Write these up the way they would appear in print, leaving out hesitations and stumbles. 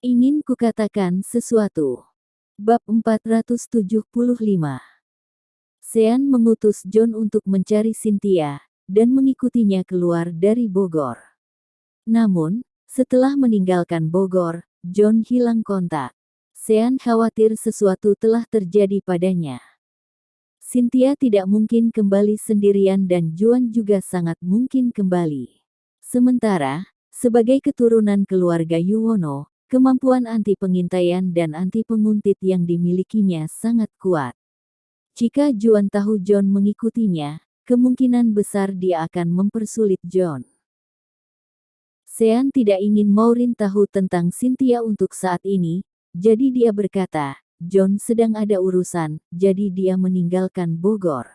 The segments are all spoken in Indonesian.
Ingin kukatakan sesuatu. Bab 475. Sean mengutus John untuk mencari Cynthia, dan mengikutinya keluar dari Bogor. Namun, setelah meninggalkan Bogor, John hilang kontak. Sean khawatir sesuatu telah terjadi padanya. Cynthia tidak mungkin kembali sendirian dan John juga sangat mungkin kembali. Sementara, sebagai keturunan keluarga Yuwono, kemampuan anti pengintaian dan anti penguntit yang dimilikinya sangat kuat. Jika Juan tahu John mengikutinya, kemungkinan besar dia akan mempersulit John. Sean tidak ingin Maureen tahu tentang Cynthia untuk saat ini, jadi dia berkata, John sedang ada urusan, jadi dia meninggalkan Bogor.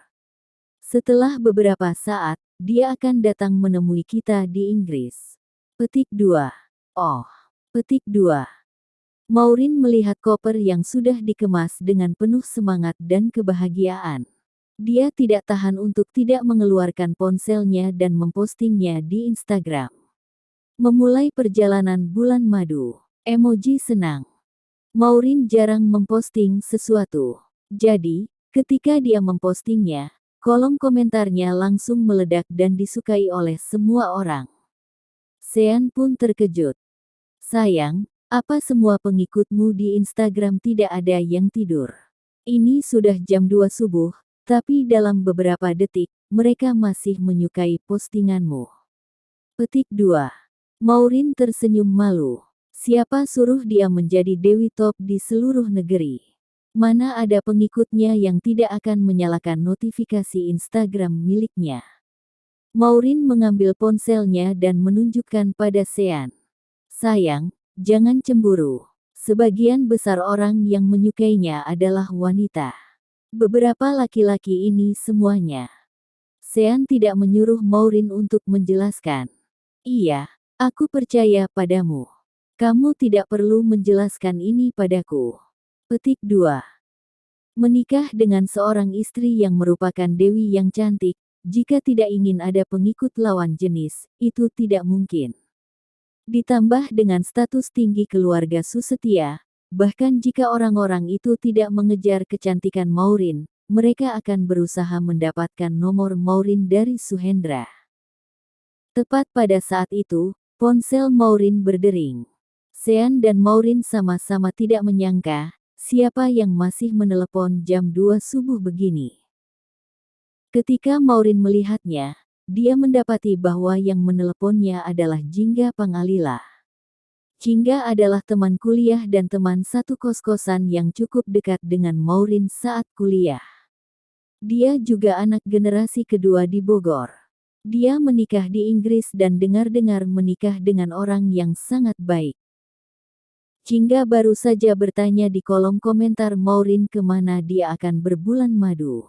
Setelah beberapa saat, dia akan datang menemui kita di Inggris. Petik 2. Oh. Petik 2. Maureen melihat koper yang sudah dikemas dengan penuh semangat dan kebahagiaan. Dia tidak tahan untuk tidak mengeluarkan ponselnya dan mempostingnya di Instagram. Memulai perjalanan bulan madu. Emoji senang. Maureen jarang memposting sesuatu. Jadi, ketika dia mempostingnya, kolom komentarnya langsung meledak dan disukai oleh semua orang. Sean pun terkejut. Sayang, apa semua pengikutmu di Instagram tidak ada yang tidur? Ini sudah jam 2 subuh, tapi dalam beberapa detik, mereka masih menyukai postinganmu. Petik 2. Maureen tersenyum malu. Siapa suruh dia menjadi Dewi Top di seluruh negeri? Mana ada pengikutnya yang tidak akan menyalakan notifikasi Instagram miliknya? Maureen mengambil ponselnya dan menunjukkan pada Sean. Sayang, jangan cemburu. Sebagian besar orang yang menyukainya adalah wanita. Beberapa laki-laki ini semuanya. Sean tidak menyuruh Maureen untuk menjelaskan. Iya, aku percaya padamu. Kamu tidak perlu menjelaskan ini padaku. Petik 2. Menikah dengan seorang istri yang merupakan dewi yang cantik, jika tidak ingin ada pengikut lawan jenis, itu tidak mungkin. Ditambah dengan status tinggi keluarga Susetia, bahkan jika orang-orang itu tidak mengejar kecantikan Maureen, mereka akan berusaha mendapatkan nomor Maureen dari Suhendra. Tepat pada saat itu, ponsel Maureen berdering. Sean dan Maureen sama-sama tidak menyangka, siapa yang masih menelepon jam 2 subuh begini. Ketika Maureen melihatnya, dia mendapati bahwa yang meneleponnya adalah Jingga Pangalila. Jingga adalah teman kuliah dan teman satu kos-kosan yang cukup dekat dengan Maureen saat kuliah. Dia juga anak generasi kedua di Bogor. Dia menikah di Inggris dan dengar-dengar menikah dengan orang yang sangat baik. Jingga baru saja bertanya di kolom komentar Maureen kemana dia akan berbulan madu.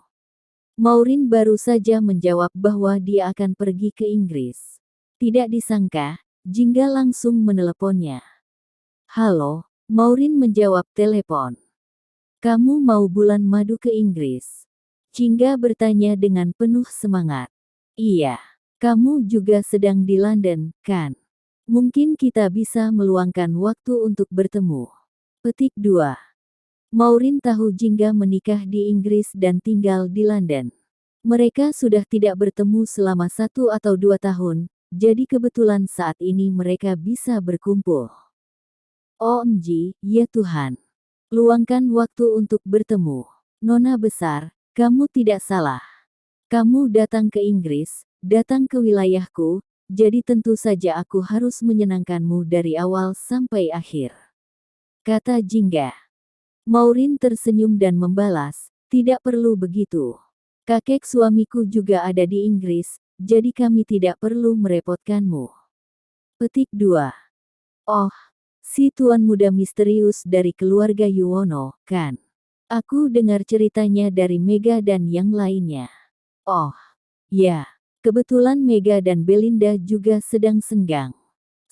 Maureen baru saja menjawab bahwa dia akan pergi ke Inggris. Tidak disangka, Jingga langsung meneleponnya. Halo, Maureen menjawab telepon. Kamu mau bulan madu ke Inggris? Jingga bertanya dengan penuh semangat. Iya, kamu juga sedang di London, kan? Mungkin kita bisa meluangkan waktu untuk bertemu. Petik 2. Maureen tahu Jingga menikah di Inggris dan tinggal di London. Mereka sudah tidak bertemu selama 1 atau 2 tahun, jadi kebetulan saat ini mereka bisa berkumpul. OMG, ya Tuhan. Luangkan waktu untuk bertemu. Nona besar, kamu tidak salah. Kamu datang ke Inggris, datang ke wilayahku, jadi tentu saja aku harus menyenangkanmu dari awal sampai akhir. Kata Jingga. Maureen tersenyum dan membalas, tidak perlu begitu. Kakek suamiku juga ada di Inggris, jadi kami tidak perlu merepotkanmu. Petik 2. Oh, si tuan muda misterius dari keluarga Yuwono, kan? Aku dengar ceritanya dari Mega dan yang lainnya. Oh, ya, kebetulan Mega dan Belinda juga sedang senggang.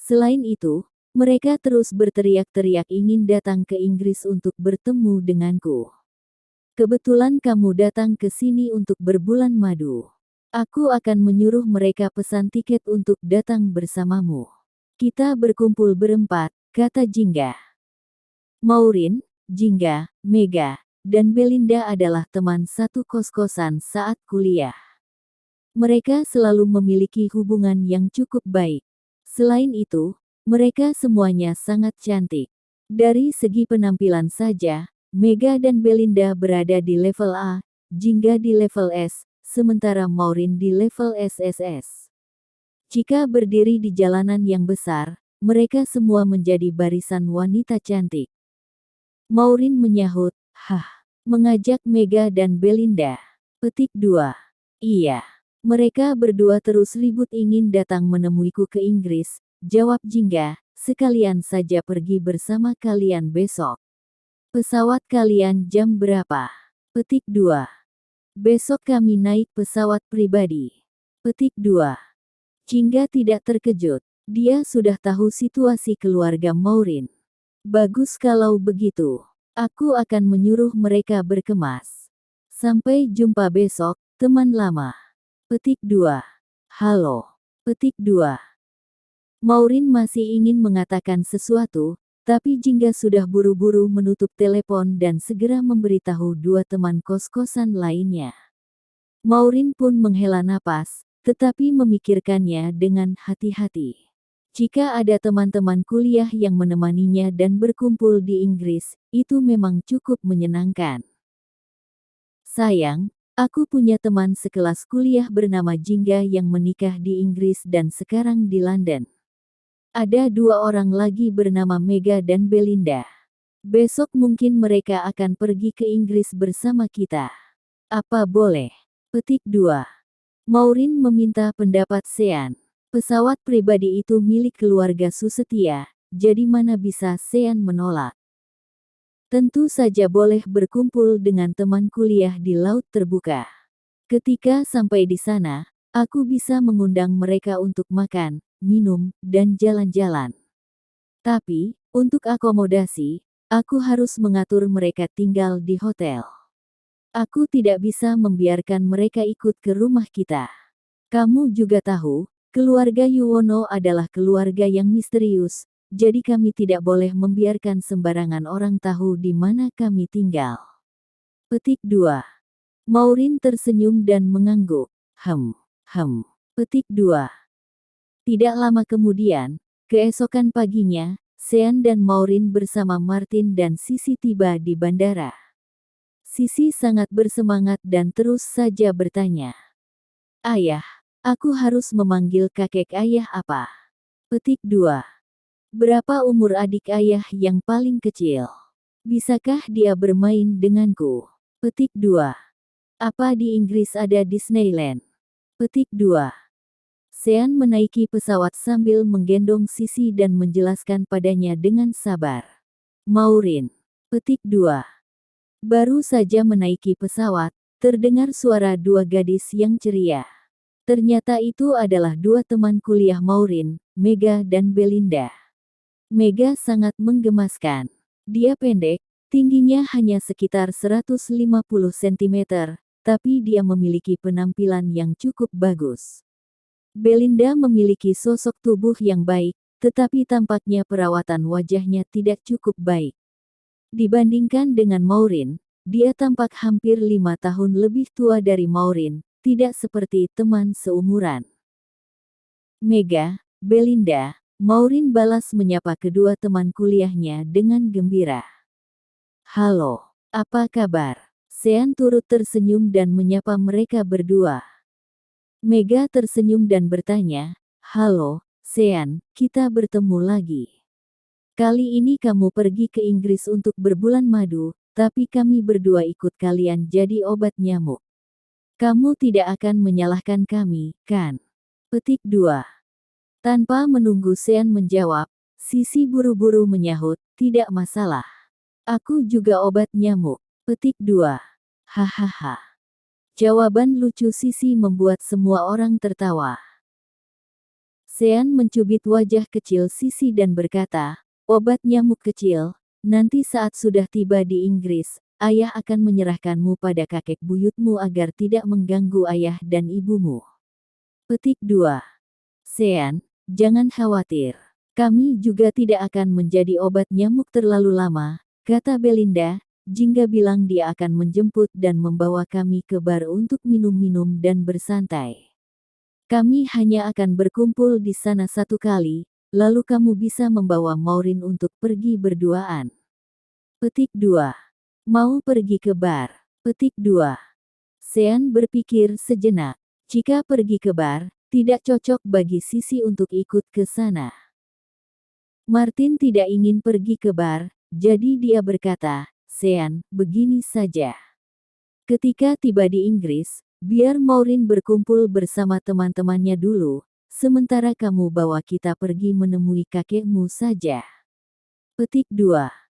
Selain itu, mereka terus berteriak-teriak ingin datang ke Inggris untuk bertemu denganku. Kebetulan kamu datang ke sini untuk berbulan madu. Aku akan menyuruh mereka pesan tiket untuk datang bersamamu. Kita berkumpul berempat, kata Jingga. Maureen, Jingga, Mega, dan Belinda adalah teman satu kos-kosan saat kuliah. Mereka selalu memiliki hubungan yang cukup baik. Selain itu, mereka semuanya sangat cantik. Dari segi penampilan saja, Mega dan Belinda berada di level A, Jingga di level S, sementara Maureen di level SSS. Jika berdiri di jalanan yang besar, mereka semua menjadi barisan wanita cantik. Maureen menyahut, "Hah," mengajak Mega dan Belinda. Petik 2. Iya. Mereka berdua terus ribut ingin datang menemuiku ke Inggris, jawab Jingga, sekalian saja pergi bersama kalian besok. Pesawat kalian jam berapa? Petik 2. Besok kami naik pesawat pribadi. Petik 2. Jingga tidak terkejut. Dia sudah tahu situasi keluarga Maureen. Bagus kalau begitu. Aku akan menyuruh mereka berkemas. Sampai jumpa besok, teman lama. Petik 2. Halo. Petik 2. Maureen masih ingin mengatakan sesuatu, tapi Jingga sudah buru-buru menutup telepon dan segera memberitahu dua teman kos-kosan lainnya. Maureen pun menghela napas, tetapi memikirkannya dengan hati-hati. Jika ada teman-teman kuliah yang menemaninya dan berkumpul di Inggris, itu memang cukup menyenangkan. Sayang, aku punya teman sekelas kuliah bernama Jingga yang menikah di Inggris dan sekarang di London. Ada dua orang lagi bernama Mega dan Belinda. Besok mungkin mereka akan pergi ke Inggris bersama kita. Apa boleh? Petik 2. Maureen meminta pendapat Sean. Pesawat pribadi itu milik keluarga Susetia, jadi mana bisa Sean menolak? Tentu saja boleh berkumpul dengan teman kuliah di laut terbuka. Ketika sampai di sana, aku bisa mengundang mereka untuk makan, minum, dan jalan-jalan. Tapi, untuk akomodasi, aku harus mengatur mereka tinggal di hotel. Aku tidak bisa membiarkan mereka ikut ke rumah kita. Kamu juga tahu, keluarga Yuwono adalah keluarga yang misterius, jadi kami tidak boleh membiarkan sembarangan orang tahu di mana kami tinggal. Petik 2. Maureen tersenyum dan mengangguk. Petik 2. Tidak lama kemudian, keesokan paginya, Sean dan Maureen bersama Martin dan Sisi tiba di bandara. Sisi sangat bersemangat dan terus saja bertanya. Ayah, aku harus memanggil kakek ayah apa? Petik 2. Berapa umur adik ayah yang paling kecil? Bisakah dia bermain denganku? Petik 2. Apa di Inggris ada Disneyland? Petik 2. Sean menaiki pesawat sambil menggendong Sisi dan menjelaskan padanya dengan sabar. Maureen. Petik 2. Baru saja menaiki pesawat, terdengar suara dua gadis yang ceria. Ternyata itu adalah dua teman kuliah Maureen, Mega dan Belinda. Mega sangat menggemaskan. Dia pendek, tingginya hanya sekitar 150 cm, tapi dia memiliki penampilan yang cukup bagus. Belinda memiliki sosok tubuh yang baik, tetapi tampaknya perawatan wajahnya tidak cukup baik. Dibandingkan dengan Maureen, dia tampak hampir 5 tahun lebih tua dari Maureen, tidak seperti teman seumuran. Mega, Belinda, Maureen balas menyapa kedua teman kuliahnya dengan gembira. Halo, apa kabar? Sean turut tersenyum dan menyapa mereka berdua. Mega tersenyum dan bertanya, halo, Sean, kita bertemu lagi. Kali ini kamu pergi ke Inggris untuk berbulan madu, tapi kami berdua ikut kalian jadi obat nyamuk. Kamu tidak akan menyalahkan kami, kan? Petik 2. Tanpa menunggu Sean menjawab, Sisi buru-buru menyahut, tidak masalah. Aku juga obat nyamuk. Petik 2. Hahaha. Jawaban lucu Sisi membuat semua orang tertawa. Sean mencubit wajah kecil Sisi dan berkata, obat nyamuk kecil, nanti saat sudah tiba di Inggris, ayah akan menyerahkanmu pada kakek buyutmu agar tidak mengganggu ayah dan ibumu. Petik 2. Sean, jangan khawatir. Kami juga tidak akan menjadi obat nyamuk terlalu lama, kata Belinda. Jingga bilang dia akan menjemput dan membawa kami ke bar untuk minum-minum dan bersantai. Kami hanya akan berkumpul di sana satu kali, lalu kamu bisa membawa Maureen untuk pergi berduaan. Petik 2. Mau pergi ke bar. Petik 2. Sean berpikir sejenak. Jika pergi ke bar, tidak cocok bagi Sisi untuk ikut ke sana. Martin tidak ingin pergi ke bar, jadi dia berkata, Sean, begini saja. Ketika tiba di Inggris, biar Maureen berkumpul bersama teman-temannya dulu, sementara kamu bawa kita pergi menemui kakekmu saja. Petik 2.